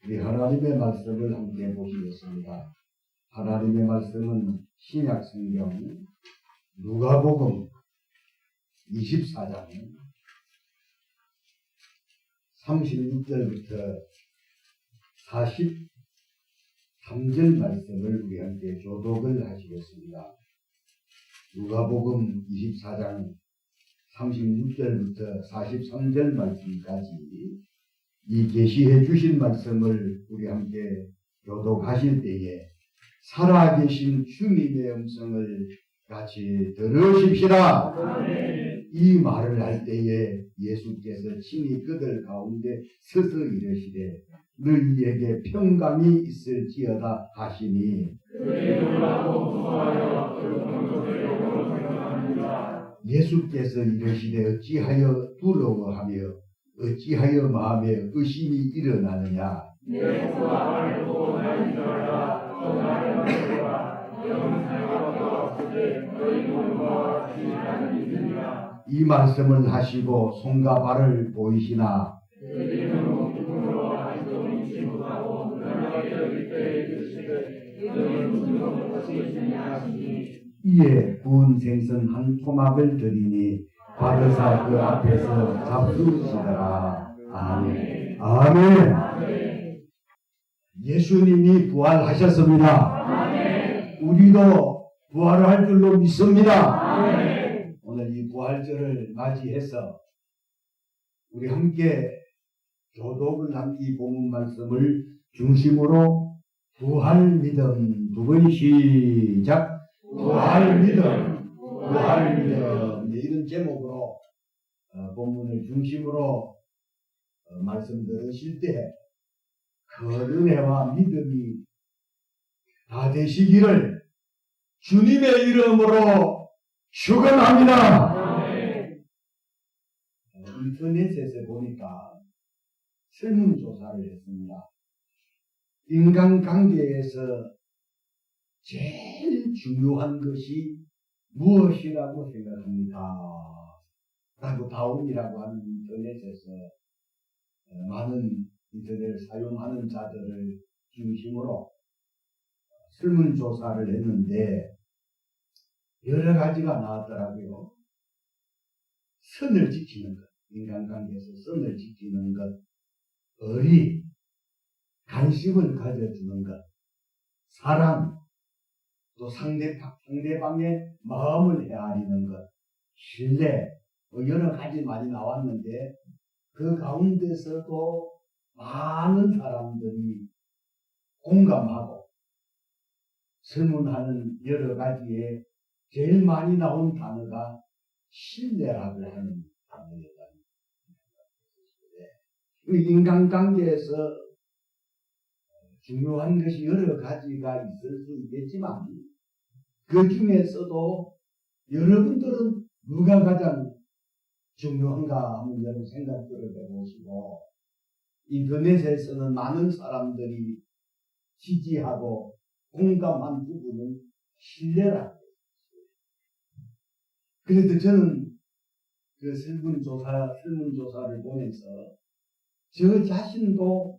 우리 하나님의 말씀을 함께 보시겠습니다. 하나님의 말씀은 신약 성경 누가복음 24장 36절부터 43절 말씀을 우리 함께 교독을 하시겠습니다. 누가복음 24장 36절부터 43절 말씀까지 이 계시해 주신 말씀을 우리 함께 교독하실 때에 살아계신 주님의 음성을 같이 들으십시다. 이 말을 할 때에 예수께서 친히 그들 가운데 서서 이르시되 너희에게 평강이 있을지어다 하시니 예수께서 이르시되 어찌하여 두려워하며 어찌하여 마음에 의심이 일어나느냐. 이 말씀을 하시고 손과 발을 보이시나 이에 구운 생선 한 토막을 드리니 바르사 그 앞에서 잡수시더라. 아멘. 아멘. 예수님이 부활하셨습니다. 우리도 부활할 줄로 믿습니다. 오늘 이 부활절을 맞이해서 우리 함께 교독을 한 이 본문 말씀을 중심으로 부활 믿음 두 번 시작. 부활 믿음, 부활 믿음. 이런 제목으로 본문을 중심으로 말씀 들으실 때 그 은혜와 믿음이 다 되시기를 주님의 이름으로 축원합니다. 인터넷에서 보니까 설문조사를 했습니다. 인간관계에서 제일 중요한 것이 무엇이라고 생각합니까? 라고 다운이라고 하는 인터넷에서 많은 인터넷을 사용하는 자들을 중심으로 설문조사를 했는데 여러 가지가 나왔더라고요. 선을 지키는 것, 인간관계에서 선을 지키는 것, 의리, 관심을 가져주는 것, 사랑, 또 상대방의 마음을 헤아리는 것, 신뢰, 여러 가지 많이 나왔는데 그 가운데서도 많은 사람들이 공감하고 설문하는 여러 가지에 제일 많이 나온 단어가 신뢰라고 하는 단어였다. 인간관계에서 중요한 것이 여러 가지가 있을 수 있겠지만 그 중에서도 여러분들은 누가 가장 중요한가 하면 여러분 생각들을 해보시고 인터넷에서는 많은 사람들이 지지하고 공감한 부분은 신뢰라고 했어요. 그래서 저는 그 설문조사를 보면서 저 자신도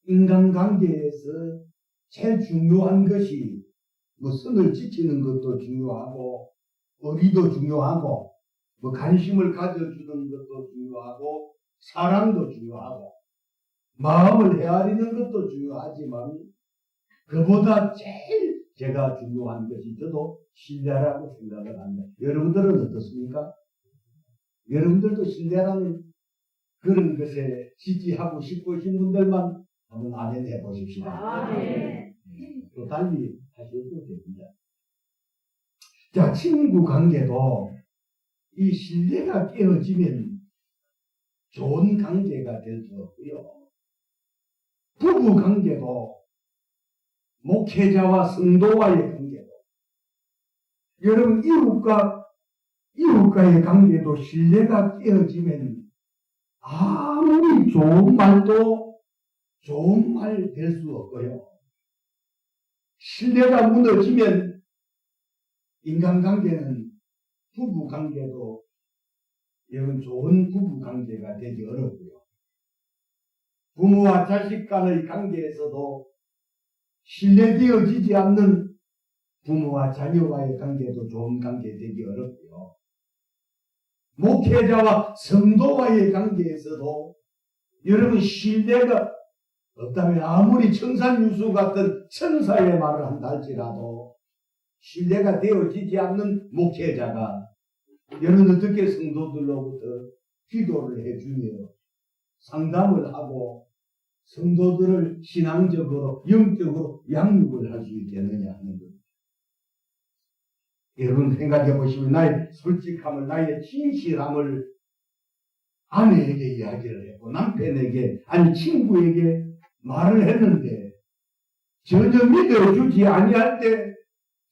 인간관계에서 제일 중요한 것이 선을 지키는 것도 중요하고 의리도 중요하고 관심을 가져주는 것도 중요하고 사랑도 중요하고 마음을 헤아리는 것도 중요하지만 그보다 제일 제가 중요한 것이 저도 신뢰라고 생각을 합니다. 여러분들은 어떻습니까? 여러분들도 신뢰라는 그런 것에 지지하고 싶으신 분들만 한번 아멘해 보십시다. 또 달리 하셔도 됩니다. 자, 친구 관계도 이 신뢰가 깨어지면 좋은 관계가 될 수 없고요. 부부 관계도 목회자와 성도와의 관계도 여러분 이웃과의 관계도 신뢰가 깨어지면 아무리 좋은 말도 좋은 말 될 수 없고요. 신뢰가 무너지면 인간관계는 부부관계도 여러분 좋은 부부관계가 되기 어렵고요. 부모와 자식 간의 관계에서도 신뢰되어지지 않는 부모와 자녀와의 관계도 좋은 관계 되기 어렵고요. 목회자와 성도와의 관계에서도 여러분 신뢰가 없다면 아무리 청산유수 같은 천사의 말을 한다 할지라도 신뢰가 되어지지 않는 목회자가 여러분 어떻게 성도들로부터 기도를 해주며 상담을 하고 성도들을 신앙적으로 영적으로 양육을 할 수 있겠느냐 하는 것. 여러분 생각해 보시면 나의 솔직함을 나의 진실함을 아내에게 이야기를 했고 남편에게 아니 친구에게 말을 했는데 전혀 믿어주지 아니할 때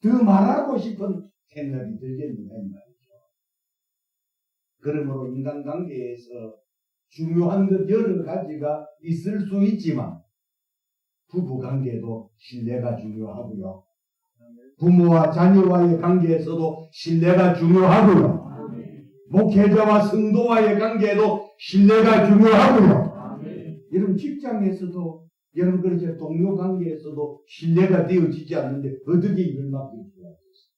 더 말하고 싶은 생각이 들겠느냐 이 말이죠. 그러므로 인간관계에서 중요한 것 여러 가지가 있을 수 있지만 부부관계도 신뢰가 중요하고요. 부모와 자녀와의 관계에서도 신뢰가 중요하고요. 목회자와 성도와의 관계도 신뢰가 중요하고요. 여러분 직장에서도 여러분 그렇죠. 동료 관계에서도 신뢰가 되어지지 않는데 어떻게 이걸 맡길 수가 있겠어요?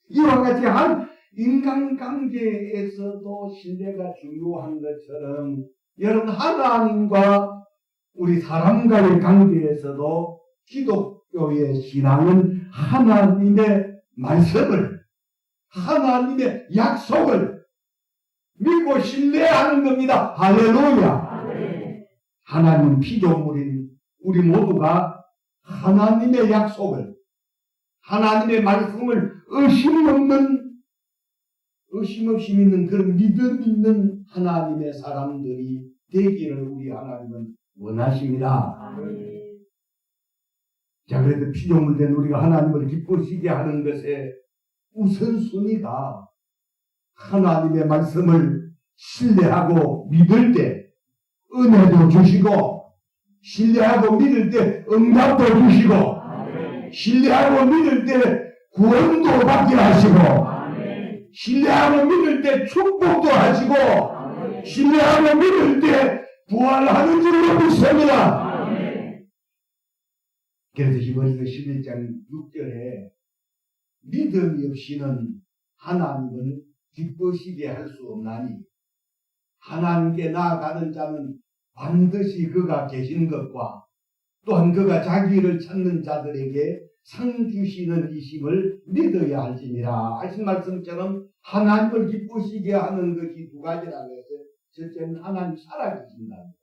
이와 같이 한 인간관계에서도 신뢰가 중요한 것처럼 여러분 하나님과 우리 사람과의 관계에서도 기독교의 신앙은 하나님의 말씀을 하나님의 약속을 믿고 신뢰하는 겁니다. 할렐루야. 하나님 피조물인 우리 모두가 하나님의 약속을 하나님의 말씀을 의심 없이 믿는 그런 믿음 있는 하나님의 사람들이 되기를 우리 하나님은 원하십니다. 자, 그래도 피조물 된 우리가 하나님을 기쁘시게 하는 것에 우선순위가 하나님의 말씀을 신뢰하고 믿을 때 은혜도 주시고 신뢰하고 믿을 때 응답도 주시고 신뢰하고 믿을 때 구원도 받게 하시고 신뢰하고 믿을 때 축복도 하시고 신뢰하고 믿을 때 부활하는 줄로 믿습니다. 그래서 히브리서 11장 6절에 믿음이 없이는 하나님을 기쁘시게 할 수 없나니 하나님께 나아가는 자는 반드시 그가 계신 것과 또한 그가 자기를 찾는 자들에게 상 주시는 이심을 믿어야 할지니라 하신 말씀처럼 하나님을 기쁘시게 하는 것이 두 가지라고 했어요. 첫째는 하나님 살아계신다는 것.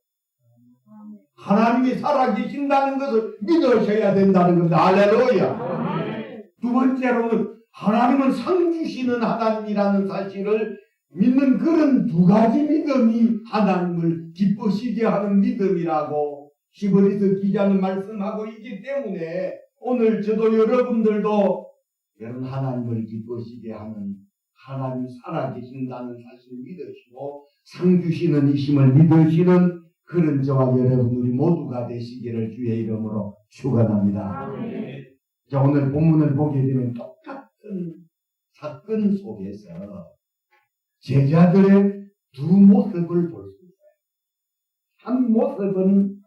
하나님이 살아계신다는 것을 믿으셔야 된다는 겁니다. 할렐루야. 두 번째로는 하나님은 상 주시는 하나님이라는 사실을 믿는 그런 두 가지 믿음이 하나님을 기쁘시게 하는 믿음이라고 히브리서 기자는 말씀하고 있기 때문에 오늘 저도 여러분들도 여러분 하나님을 기쁘시게 하는 하나님 살아계신다는 사실을 믿으시고 상 주시는 이심을 믿으시는 그런 저와 여러분들이 모두가 되시기를 주의 이름으로 축원합니다. 자, 오늘 본문을 보게 되면 똑같은 사건 속에서 제자들의 두 모습을 볼 수 있어요. 한 모습은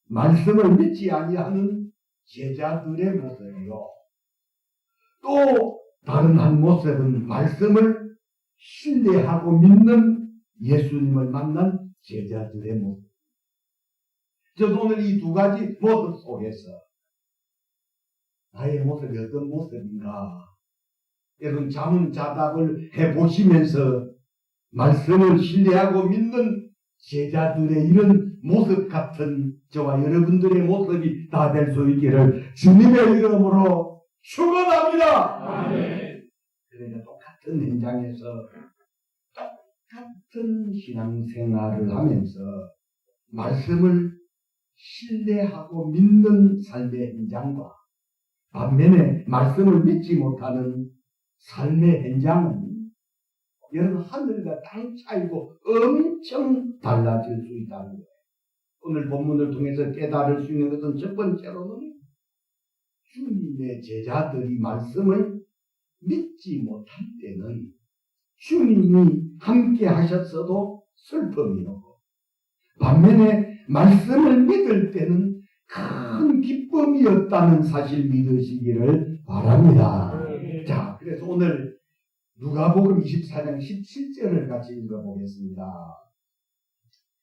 말씀을 믿지 아니하는 제자들의 모습이요. 또 다른 한 모습은 말씀을 신뢰하고 믿는 예수님을 만난 제자들의 모습. 저도 오늘 이 두 가지 모습 속에서 나의 모습이 어떤 모습인가? 여러분 자문자답을 해보시면서 말씀을 신뢰하고 믿는 제자들의 이런 모습 같은 저와 여러분들의 모습이 다 될 수 있기를 주님의 이름으로 축원합니다. 그러니까 똑같은 현장에서 똑같은 신앙생활을 하면서 말씀을 신뢰하고 믿는 삶의 현장과 반면에 말씀을 믿지 못하는 삶의 현장은 여러분 하늘과 땅 차이고 엄청 달라질 수 있다는 거예요. 오늘 본문을 통해서 깨달을 수 있는 것은 첫 번째로는 주님의 제자들이 말씀을 믿지 못할 때는 주님이 함께 하셨어도 슬픔이 오고 반면에 말씀을 믿을 때는 큰 기쁨이었다는 사실 믿으시기를 바랍니다. 자, 그래서 오늘 누가복음 24장 17절을 같이 읽어보겠습니다.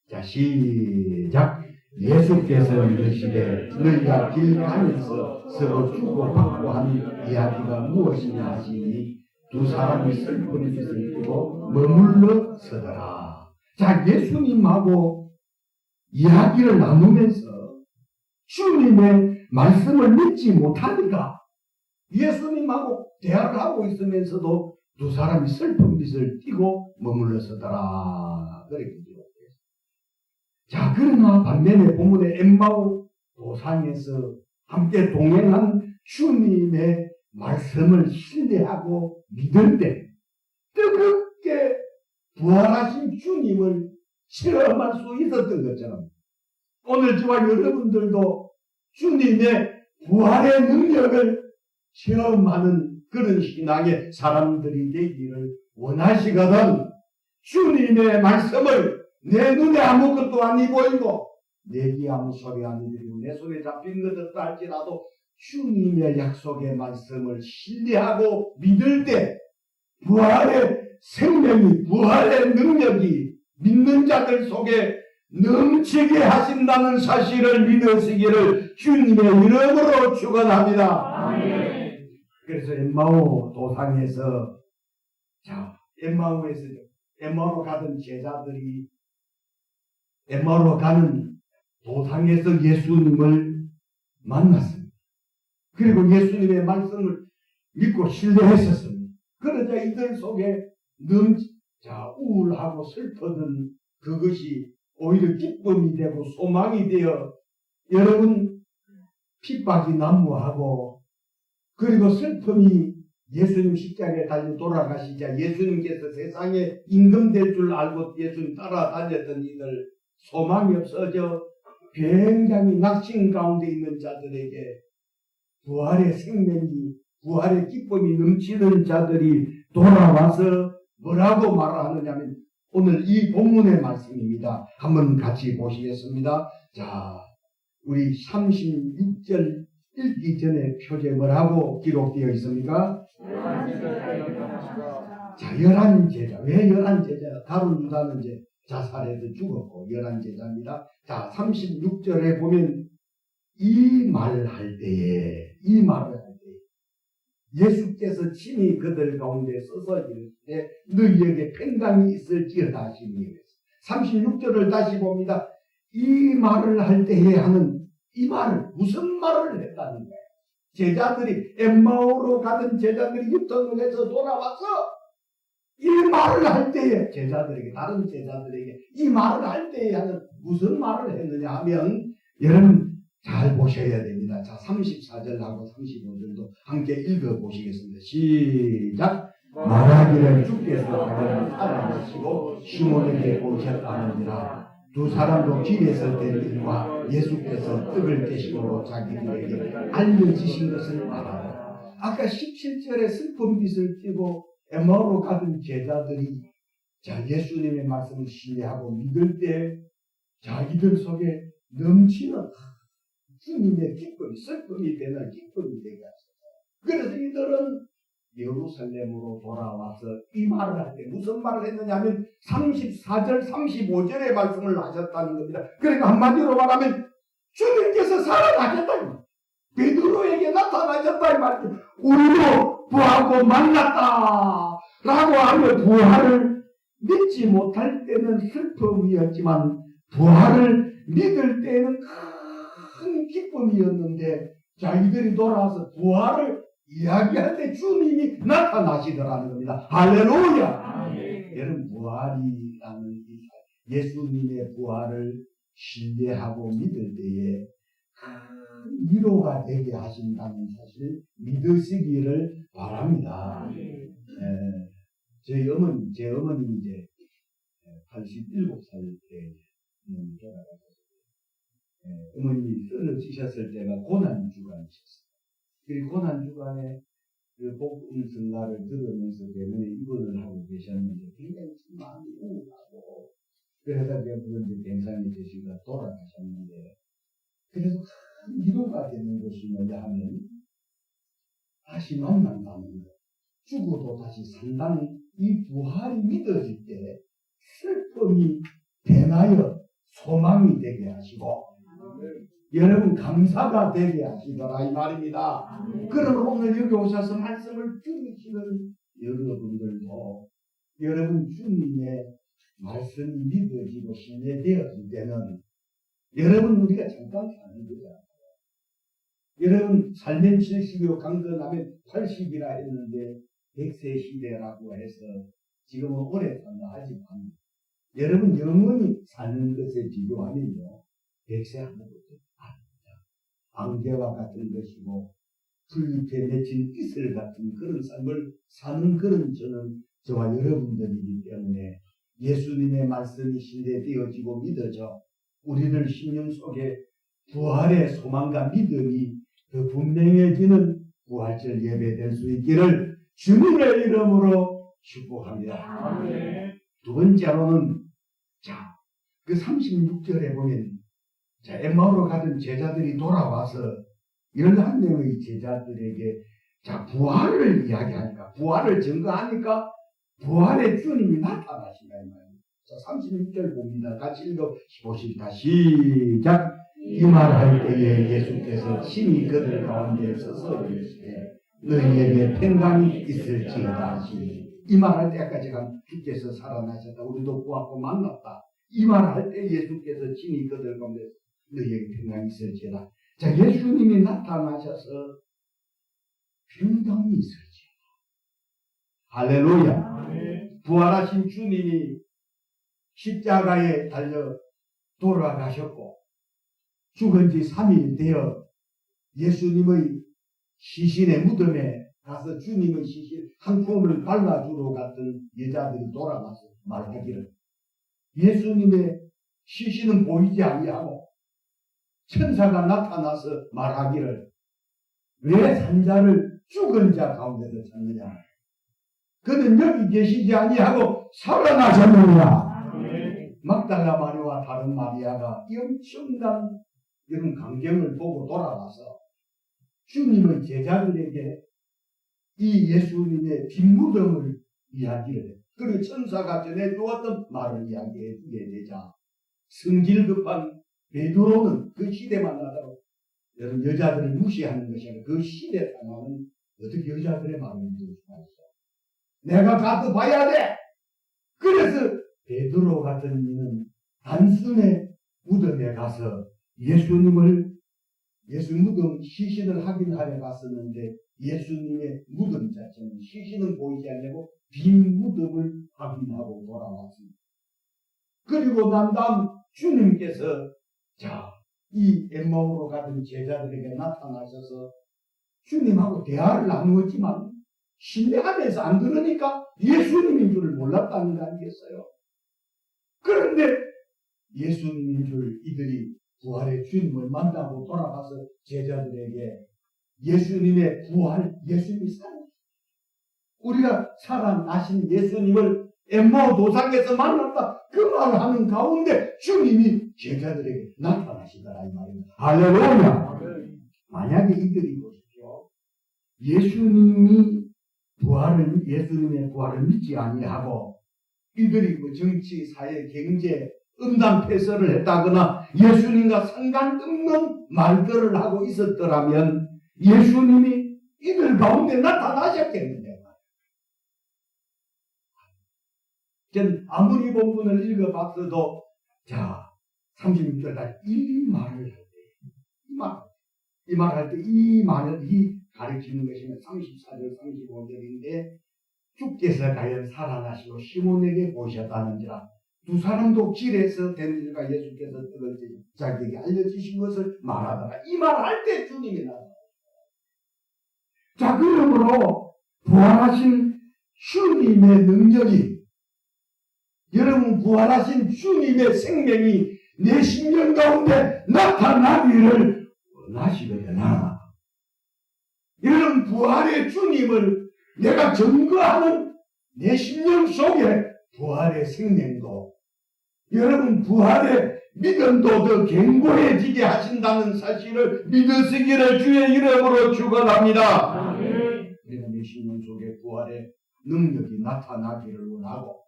자, 시작. 예수께서 이르시되 너희가 길 가면서 서로 주고받고 하는 이야기가 무엇이냐 하시니 두 사람이 슬픈 빛을 띠고 머물러 서더라. 자, 예수님하고 이야기를 나누면서 주님의 말씀을 믿지 못하니까 예수님하고 대화를 하고 있으면서도 두 사람이 슬픈 빛을 띠고 머물러 서더라. 그렇게 기록되었습니다. 자, 그러나 반면에 본문의 엠마오 도상에서 함께 동행한 주님의 말씀을 신뢰하고 믿을 때 뜨겁게 부활하신 주님을 체험할 수 있었던 것처럼 오늘 저와 여러분들도 주님의 부활의 능력을 체험하는 그런 신앙의 사람들이 되기를 원하시거든 주님의 말씀을 내 눈에 아무것도 안 보이고 내 귀에 아무 소리 안 들리고 내 손에 잡힌 것도 할지라도 주님의 약속의 말씀을 신뢰하고 믿을 때 부활의 생명이 부활의 능력이 믿는 자들 속에 넘치게 하신다는 사실을 믿으시기를 주님의 이름으로 축원합니다. 아멘. 그래서 엠마오 도상에서 자 엠마오로 가던 제자들이 엠마오로 가는 도상에서 예수님을 만났습니다. 그리고 예수님의 말씀을 믿고 신뢰했었습니다. 그러자 이들 속에 우울하고 슬퍼든 그것이 오히려 기쁨이 되고 소망이 되어 여러분 핍박이 난무하고 그리고 슬픔이 예수님 십자가에 달려 돌아가시자 예수님께서 세상에 임금될 줄 알고 예수님 따라다녔던 이들 소망이 없어져 굉장히 낙심 가운데 있는 자들에게 부활의 생명이 부활의 기쁨이 넘치는 자들이 돌아와서 뭐라고 말하느냐면 오늘 이 본문의 말씀입니다. 한번 같이 보시겠습니다. 자, 우리 36절 읽기 전에 표제 뭐라고 기록되어 있습니까? 자, 11제자. 왜 11제자? 다른 유다는 이제 자살해서 죽었고 11제자입니다. 자, 36절에 보면 이 말을 할 때에 예수께서 친히 그들 가운데 서서 이르시되 너희에게 평강이 있을지어다 하시니 36절을 다시 봅니다. 이 말을 할 때에 하는 이 말을 무슨 말을 했다는 거예요? 제자들이 엠마오로 가던 제자들이 유턴을 해서 돌아와서 이 말을 할 때에 제자들에게 다른 제자들에게 이 말을 할 때에 하는 무슨 말을 했느냐 하면 여러분 잘 보셔야 됩니다. 자, 34절하고 35절도 함께 읽어보시겠습니다. 시작! 말하기를 주께서 그들을 살아내시고 시몬에게 오셨다느니라. 두 사람도 길에서 된 일과 예수께서 떡을 떼심으로 자기들에게 알려지신 것을 말하라. 아까 17절에 슬픈 빛을 띠고 엠마오로 가던 제자들이 자 예수님의 말씀을 신뢰하고 믿을 때 자기들 속에 넘치는 주님의 기쁨이 슬픔이 되는 기쁨이 되게 하셨어요. 그래서 이들은 예루살렘으로 돌아와서 이 말을 할 때 무슨 말을 했느냐 하면 34절 35절의 말씀을 하셨다는 겁니다. 그러니까 한마디로 말하면 주님께서 살아나셨다. 베드로에게 나타나셨다 이 말이죠. 우리도 부하고 만났다 라고 하며 부활을 믿지 못할 때는 슬픔이었지만 부활을 믿을 때는 큰 기쁨이었는데 자 이들이 돌아와서 부활을 이야기할 때 주님이 나타나시더라는 겁니다. 할렐루야. 여러분 부활이라는 예수님의 부활을 신뢰하고 믿을 때에 큰 위로가 되게 하신다는 사실 믿으시기를 바랍니다. 제 어머님이 이제 87살 때 돌아가셨어요. 어머님이 쓰러지셨을 때가 고난주간이셨어요. 그리고 고난주간에 그 복음 성가를 들으면서 때문에 입원을 하고 계셨는데 굉장히 마음이 우울하고 그래서 이제 뱅상이 되시가 돌아가셨는데, 그래서 큰 위로가 되는 것이 뭐냐 하면, 다시 만난다는 것, 죽어도 다시 산다는 이 부활이 믿어질 때 슬픔이 변하여 소망이 되게 하시고, 여러분 감사가 되게 하시더라 이 말입니다. 그러면 오늘 여기 오셔서 말씀을 들으시는 여러분들도 여러분 주님의 말씀이 믿어지고 신뢰되어질 때는 여러분 우리가 잠깐 사는 거잖아요. 여러분 살면 70이요 강건하면 80이라 했는데 100세 시대라고 해서 지금은 오래 산다 하지만 여러분 영원히 사는 것에 비교하면요 100세 아무것도 아닙니다. 안개와 같은 것이고 풀잎에 맺힌 이슬 같은 그런 삶을 사는 그런 저와 여러분들이기 때문에 예수님의 말씀이 신뢰되어지고 믿어져 우리들 심령 속에 부활의 소망과 믿음이 더 분명해지는 부활절 예배 될 수 있기를 주님의 이름으로 축복합니다. 아멘. 두 번째로는 그 36절에 보면 엠마오로 가던 제자들이 돌아와서 11명의 제자들에게 부활을 이야기하니까 부활을 증거하니까 부활의 주님이 나타나시다 이 말이에요. 36절 봅니다. 같이 읽어보십시다. 시작. 이 말할 때에 예수께서 친히 그들 가운데 서서 이르시되 너희에게 평강이 있을지어다 하시니 이 말할 때까지 주께서 살아나셨다. 우리도 보았고 만났다. 이 말할 때 예수께서 친히 그들 가운데 너희에게 평강이 있을지어다. 예수님이 나타나셔서 평강이 있을지어다. 할렐루야. 부활하신 주님이 십자가에 달려 돌아가셨고 죽은 지 3일 되어 예수님의 시신의 무덤에 가서 주님의 시신 한 폼을 발라주러 갔던 여자들이 돌아가서 말하기를 예수님의 시신은 보이지 아니하고 천사가 나타나서 말하기를 왜 산자를 죽은 자 가운데서 찾느냐 그는 여기 계시지 아니하고 살아나셨느냐. 막달라 마리아와 다른 마리아가 이 엄청난 이런 광경을 보고 돌아와서 주님의 제자들에게 이 예수님의 뒷무덤을 이야기를 해. 그리고 천사가 전해주었던 말을 이야기해 주게 되자 성질급한 베드로는 그 시대만 나다고 여러분 여자들을 무시하는 것이 아니라 그 시대 상황은 어떻게 여자들의 마음을 믿을 수가 있어. 내가 가서 봐야 돼. 그래서 베드로 같은 이는 단순히 무덤에 가서 예수 무덤 시신을 확인하러 갔었는데 예수님의 무덤 자체는 시신은 보이지 않고 빈 무덤을 확인하고 돌아왔습니다. 그리고 난 다음 주님께서 이 엠마오로 가던 제자들에게 나타나셔서 주님하고 대화를 나누었지만 신뢰하면서 안 들으니까 예수님인 줄을 몰랐다는 거 아니겠어요? 그런데 예수님인 줄 이들이 부활의 주님을 만나고 돌아가서 제자들에게 예수님의 부활, 예수님이 살아났다. 우리가 살아나신 예수님을 엠마오 도상에서 만났다. 그 말을 하는 가운데 주님이 제자들에게 나타나시더라 이 말입니다. 할렐루야. 만약에 이들이 보십시오. 예수님의 부활을 믿지 아니하고 이들이 정치, 사회, 경제, 음담패설을 했다거나 예수님과 상관없는 말들을 하고 있었더라면 예수님이 이들 가운데 나타나셨겠는데. 전 아무리 본문을 읽어봤어도 36절까지 이 말을 할 때 이 말을 가르치는 것이면 34절 35절인데 주께서 과연 살아나시고 시몬에게 보셨다는지라 두 사람도 길에서 된 일과 예수께서 자기에게 알려주신 것을 말하다가 이 말 할 때 주님이 나타나셨어요. 그러므로 부활하신 주님의 능력이 여러분 부활하신 주님의 생명이 내 심령 가운데 나타나기를 원하시거나 여러분 부활의 주님을 내가 증거하는 내 심령 속에 부활의 생명도 여러분 부활의 믿음도 더 견고해지게 하신다는 사실을 믿으시기를 주의 이름으로 축원합니다. 우리가 몇십 년 속에 부활의 능력이 나타나기를 원하고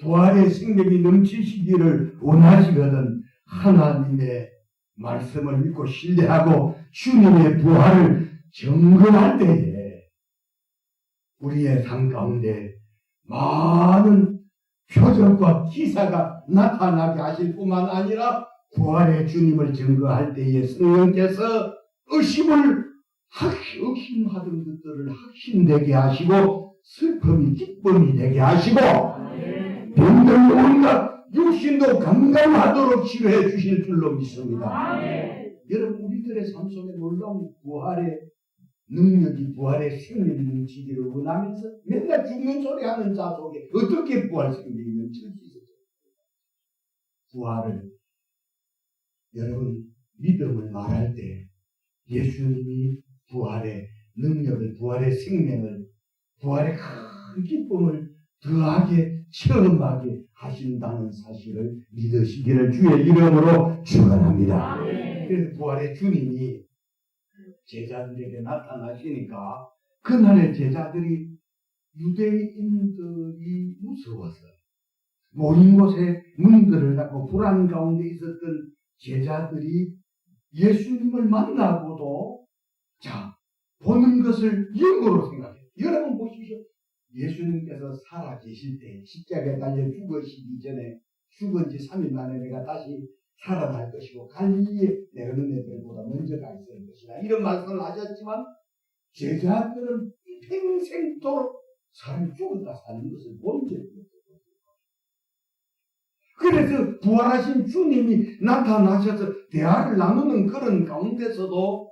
부활의 생명이 넘치시기를 원하시거든 하나님의 말씀을 믿고 신뢰하고 주님의 부활을 증거할 때에 우리의 삶 가운데 많은 표적과 기사가 나타나게 하실 뿐만 아니라 부활의 주님을 증거할 때에 성령께서 의심하던 것들을 확신되게 하시고 슬픔이 기쁨이 되게 하시고 병든 영혼과 육신도 건강하도록 치료해 주실 줄로 믿습니다. 여러분 우리들의 삶 속에 놀라운 부활의 능력이 부활의 생명이 넘치기를 원하면서 맨날 죽는 소리 하는 자 속에 어떻게 부활 생명이 넘칠 수 있을까요? 부활을 여러분 믿음을 말할 때 예수님이 부활의 능력을 부활의 생명을 부활의 큰 기쁨을 더하게 체험하게 하신다는 사실을 믿으시기를 주의 이름으로 축원합니다. 그래서 부활의 주님이 제자들에게 나타나시니까 그날의 제자들이 유대인들이 무서워서 모인 곳에 문들을 닫고 불안 가운데 있었던 제자들이 예수님을 만나고도 보는 것을 영으로 생각해요. 여러분 보십시오. 예수님께서 살아계실 때 십자가에 달려 죽으시기 전에 죽은 지 3일 만에 내가 다시 살아날 것이고 갈릴리에 내가 너네들보다 먼저 가 있을 것이다. 이런 말씀을 하셨지만 제자들은 평생도록 사람이 죽었다 사는 것을 본 적이 없어요. 그래서 부활하신 주님이 나타나셔서 대화를 나누는 그런 가운데서도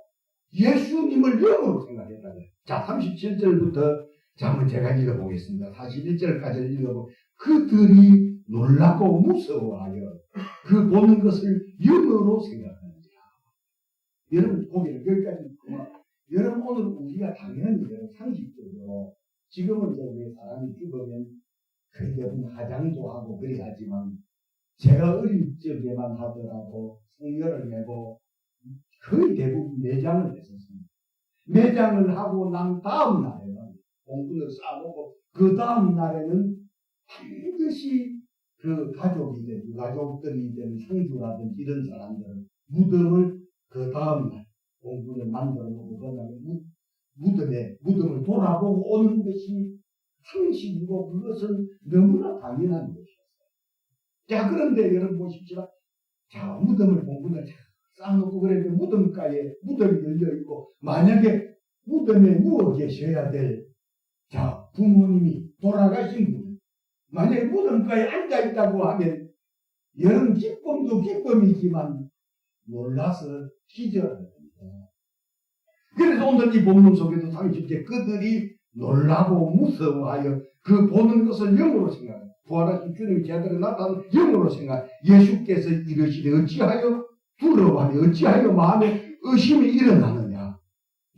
예수님을 영으로 생각했다고요. 자, 37절부터 한번 제가 읽어보겠습니다. 41절까지 읽어보고 그들이 놀라고 무서워하여 그 보는 것을 영으로 생각하는지라. 여러분 보기를 여기까지 여러분 오늘 우리가 당연히 상식적으로 지금은 이제 우리 사람이 죽으면 거의 대부분 화장도 하고 그래야지만 제가 어릴 적에만 하더라도 성녀를 내고 거의 대부분 매장을 했었습니다. 매장을 하고 난 다음 날에는 공분을 싸놓고 그 다음 날에는 반드시 그 가족이든 유가족들이든 상주라든지 이런 사람들은 무덤을 그 다음 날 공분을 만들어 놓고 그 다음에 무덤을 돌아보고 오는 것이 상식이고 그것은 너무나 당연한 것이었어요. 자, 그런데 여러분 보십시오. 자, 무덤을 공분을 쌓아놓고 그랬는데 무덤가에 무덤이 열려있고 만약에 무덤에 누워 계셔야 될 부모님이 돌아가신 분 만약에 무덤가에 앉아있다고 하면 여러분 기쁨도 기쁨이지만 놀라서 기절합니다. 그래서 오늘 이 본문 속에도 30절 그들이 놀라고 무서워하여 그 보는 것을 영으로 생각합니다. 부활하신 주님이 제자들에 나타나는 영으로 생각. 예수께서 이르시되 어찌하여 두려워하며 어찌하여 마음에 의심이 일어나느냐.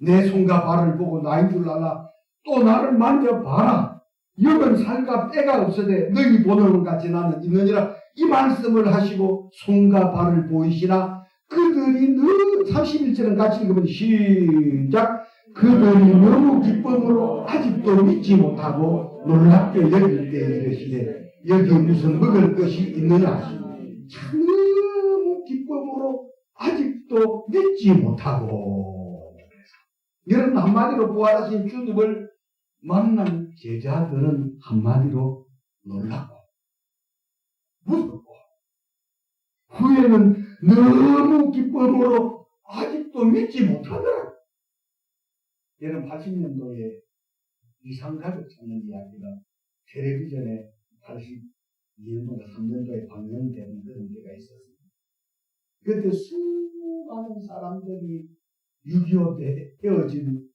내 손과 발을 보고 나인 줄 알아. 또 나를 만져봐라. 영은 살과 때가 없으되 너희 보는 것 같이 나는 있느니라. 이 말씀을 하시고 손과 발을 보이시나 그들이 늘 31절은 같이 읽으면 시작. 그들이 너무 기쁨으로 아직도 믿지 못하고 놀랍게 여길 때 이르시되 여기 무슨 먹을 것이 있느냐 하시니 너무 기쁨으로 아직도 믿지 못하고. 여러분 한마디로 부활하신 주님을 만난 제자들은 한마디로 놀랐고 무섭고 후에는 너무 기쁨으로 아직도 믿지 못하더라. 여러분 80년도에 이상가족 찾는 이야기가 텔레비전에 82년도가 3년도에 방영되는 그런 때가 있었습니다. 그때 수많은 사람들이 6.25 때 헤어진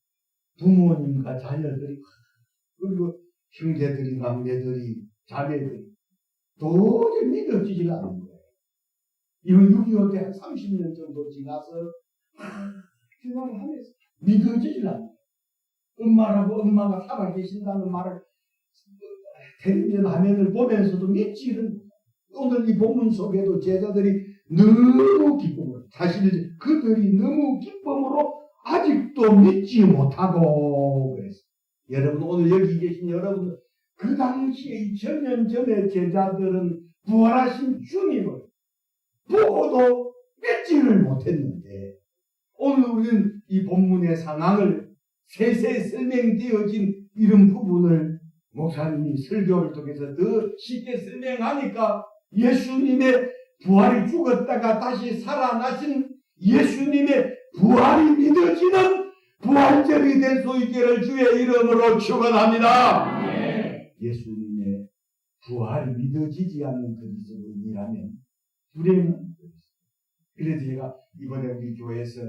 부모님과 자녀들이 그리고 형제들이 남매들이 자매들이 도저히 믿어지질 않는 거예요. 이건 6.25 때 한 30년 정도 지나서 생각하면서 믿어지질 않는 거예요. 엄마가 살아계신다는 말을 텔레비전 화면을 보면서도 믿지를 못해요. 오늘 이 본문 속에도 제자들이 너무 기쁨으로, 사실 그들이 너무 기쁨으로 아직도 믿지 못하고 그랬어요. 여러분, 오늘 여기 계신 여러분, 그 당시에 2000년 전의 제자들은 부활하신 주님을 보고도 믿지를 못했는데, 오늘 우리는 이 본문의 상황을 세세 설명되어진 이런 부분을 목사님이 설교를 통해서 더 쉽게 설명하니까 예수님의 부활이 죽었다가 다시 살아나신 예수님의 부활이 믿어지는 부활절이 될 수 있기를 주의 이름으로 축원합니다. 예수님의 부활이 믿어지지 않는 그리스도인이라면 불행한 것입니다. 그래서 제가 이번에 우리 교회에서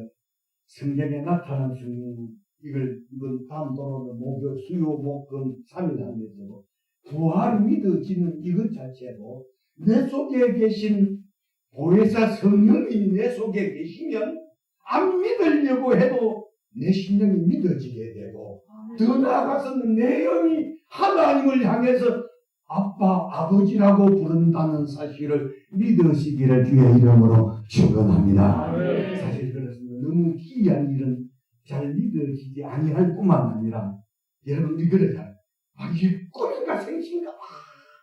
성경에 나타난 성령, 이건 다음 도로는 목요, 수요, 목금 3일 하면서도 부활이 믿어지는 이것 자체로 내 속에 계신 보혜사 성령이 내 속에 계시면 안 믿으려고 해도 내 심령이 믿어지게 되고, 더 나아가서는 내 영이 하나님을 향해서 아빠, 아버지라고 부른다는 사실을 믿으시기를 주의 이름으로 축원합니다. 사실 그렇습니다. 너무 기이한 일은 잘 믿어지지 아니할 뿐만 아니라, 여러분 이거를 이게 꿈인가 생신가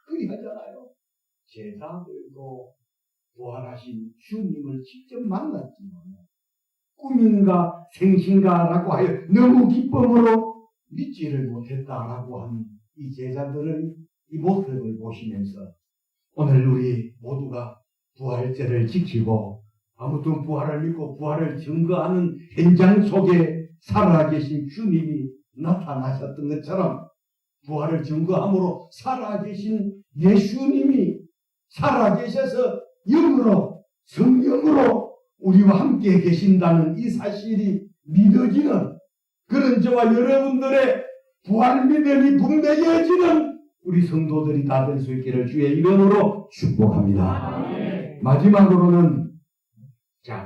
그리 하잖아요. 제자들도 부활하신 주님을 직접 만났지만 꿈인가 생신가라고 하여 너무 기쁨으로 믿지를 못했다라고 하는 이 제자들의 이 모습을 보시면서 오늘 우리 모두가 부활절을 지키고 아무튼 부활을 믿고 부활을 증거하는 현장 속에 살아계신 주님이 나타나셨던 것처럼 부활을 증거함으로 살아계신 예수님이 살아계셔서 영으로 성령으로 우리와 함께 계신다는 이 사실이 믿어지는 그런 저와 여러분들의 부활 믿음이 분명해지는 우리 성도들이 다 될 수 있기를 주의 이름으로 축복합니다. 마지막으로는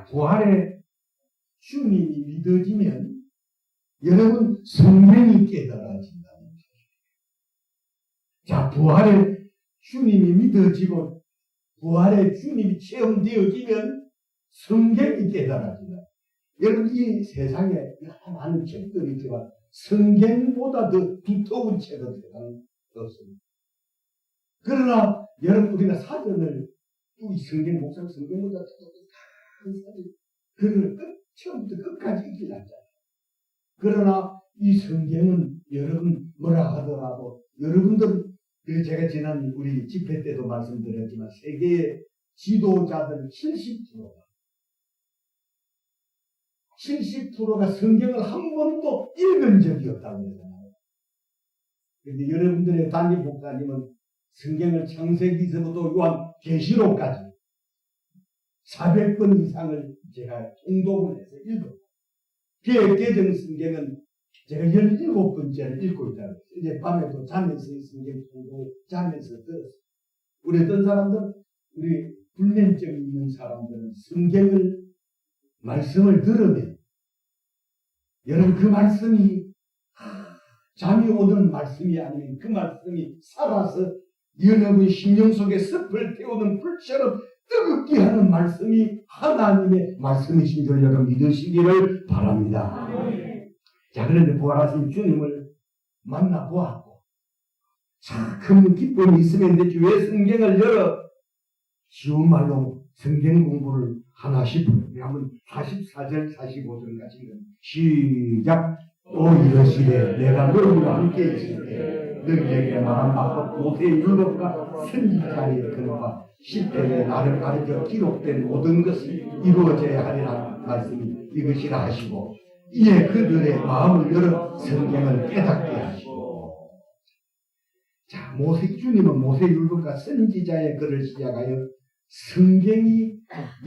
부활의 주님이 믿어지면 여러분 성령이 깨달아진다는 거죠. 부활의 주님이 믿어지고 부활의 주님이 체험되어지면 성경이 깨달아진다. 여러분 이 세상에 많은 책들이 있지만 성경보다 더 두터운 책은 세상에 없습니다. 그러나 여러분 우리가 사전을 이 성경 목상 성경보다 더 큰 사전 그걸 처음부터 끝까지 읽지 않잖아요. 그러나 이 성경은 여러분 뭐라 하더라도 여러분들 제가 지난 우리 집회 때도 말씀드렸지만 세계의 지도자들 70%가 성경을 한 번도 읽은 적이 없다고 그러잖아요. 그런데 여러분들의 담임 목사님은 성경을 창세기서부터 요한계시록까지 400번 이상을 제가 통독을 해서 읽었어요. 개정 성경은 제가 17번째를 읽고 있다고 했어요. 이제 밤에도 자면서 성경 통독 자면서 들었어요. 우리 어떤 사람들, 우리 불면증이 있는 사람들은 성경을 말씀을 들으면 여러분 그 말씀이 잠이 오는 말씀이 아니면 그 말씀이 살아서 여러분 심령 속에 습을 태우는 불처럼 뜨겁게 하는 말씀이 하나님의 말씀이신 줄 여러분 믿으시기를 바랍니다. 그런데 부활하신 주님을 만나보았고 큰 기쁨이 있으면 되지 왜 성경을 열어 쉬운 말로 성경 공부를 하나씩 한번 44절 45절 같이 시작. 또 이러시되 내가 너희와 함께 있을 때 너희에게 말한 바 모세의 율법과 선지자의 글과 시편에 나를 가르쳐 기록된 모든 것이 이루어져야 하리라 말씀이 이것이라 하시고 이에 그들의 마음을 열어 성경을 깨닫게 하시고 주님은 모세의 율법과 선지자의 글을 시작하여 성경이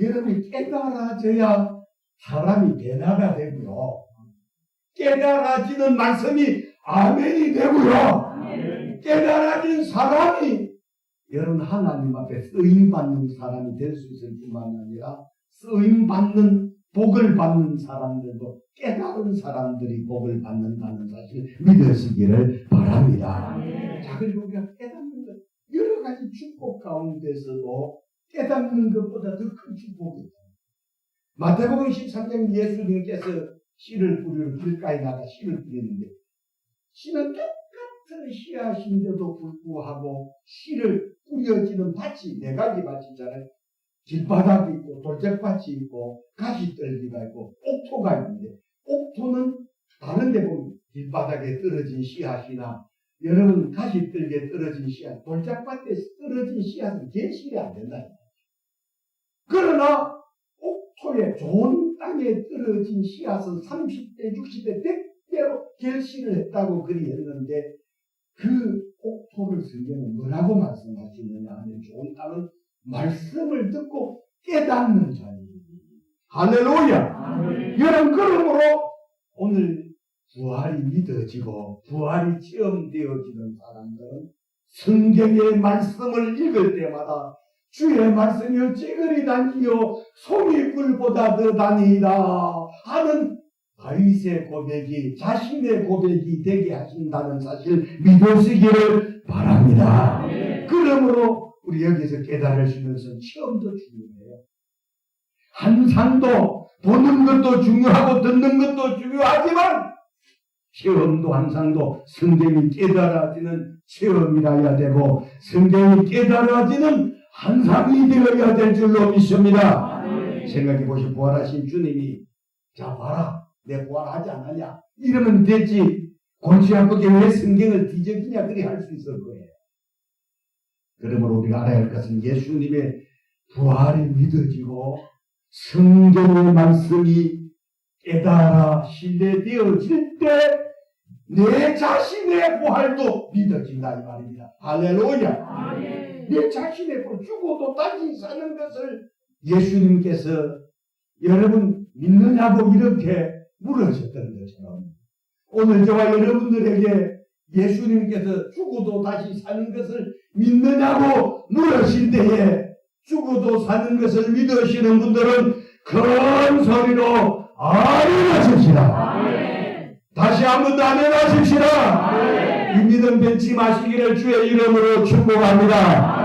여러분이 깨달아져야 사람이 변화가 되고요. 깨달아지는 말씀이 아멘이 되고요. 깨달아진 사람이 여러분 하나님 앞에 쓰임받는 사람이 될 수 있을 뿐만 아니라 쓰임받는 복을 받는 사람들도 깨달은 사람들이 복을 받는다는 사실 믿으시기를 바랍니다. 그리고 우리가 깨닫는 것 여러 가지 축복 가운데서도 깨닫는 것보다 더 큰 축복이 있다. 마태복음 13장 예수님께서 씨를 뿌리러 길가에 나가 씨를 뿌리는데 씨는 똑같은 씨앗인데도 불구하고 씨를 뿌려지는 밭이 네 가지 밭이 있잖아요. 길바닥이 있고 돌짝밭이 있고 가시떨기가 있고 옥토가 있는데 옥토는 다른 데 보면 길바닥에 떨어진 씨앗이나 여러분 가시떨기에 떨어진 씨앗, 돌짝밭에 떨어진 씨앗은 개실이 안 된다. 그러나 옥토에 좋은 땅에 떨어진 씨앗은 30대, 60대 100대로 결실을 했다고 그리 했는데 그 옥토를 성경은 뭐라고 말씀하시느냐 하면 좋은 땅은 말씀을 듣고 깨닫는 자입니다. 할렐루야! 여러분 그러므로 오늘 부활이 믿어지고 부활이 체험되어지는 사람들은 성경의 말씀을 읽을 때마다 주의 말씀이 어찌 그리 단지요 송이 꿀보다 더 다니이다 하는 다윗의 고백이 자신의 고백이 되게 하신다는 사실 믿으시기를 바랍니다. 그러므로 우리 여기서 깨달을 수 있는 것은 체험도 중요해요. 환상도 보는 것도 중요하고 듣는 것도 중요하지만 체험도 환상도 성경이 깨달아지는 체험이라야 되고 성경이 깨달아지는 환상이 되어야 될 줄로 믿습니다. 생각해 보시오. 부활하신 주님이 자 봐라 내 부활하지 않았냐 이러면 되지 골치 아프게 왜 성경을 뒤적이냐 그리 할 수 있을 거예요. 그러므로 우리가 알아야 할 것은 예수님의 부활이 믿어지고 성경의 말씀이 깨달아 신뢰되어질 때 내 자신의 부활도 믿어진다 이 말입니다. 할렐루야. 내 자신의 부활 죽어도 다시 사는 것을 예수님께서 여러분 믿느냐고 이렇게 물으셨던 것처럼 오늘 저와 여러분들에게 예수님께서 죽어도 다시 사는 것을 믿느냐고 물으실 때에 죽어도 사는 것을 믿으시는 분들은 큰 소리로 아멘 하십시다. 다시 한번 아멘 하십시다. 이 믿음 변치 마시기를 주의 이름으로 축복합니다.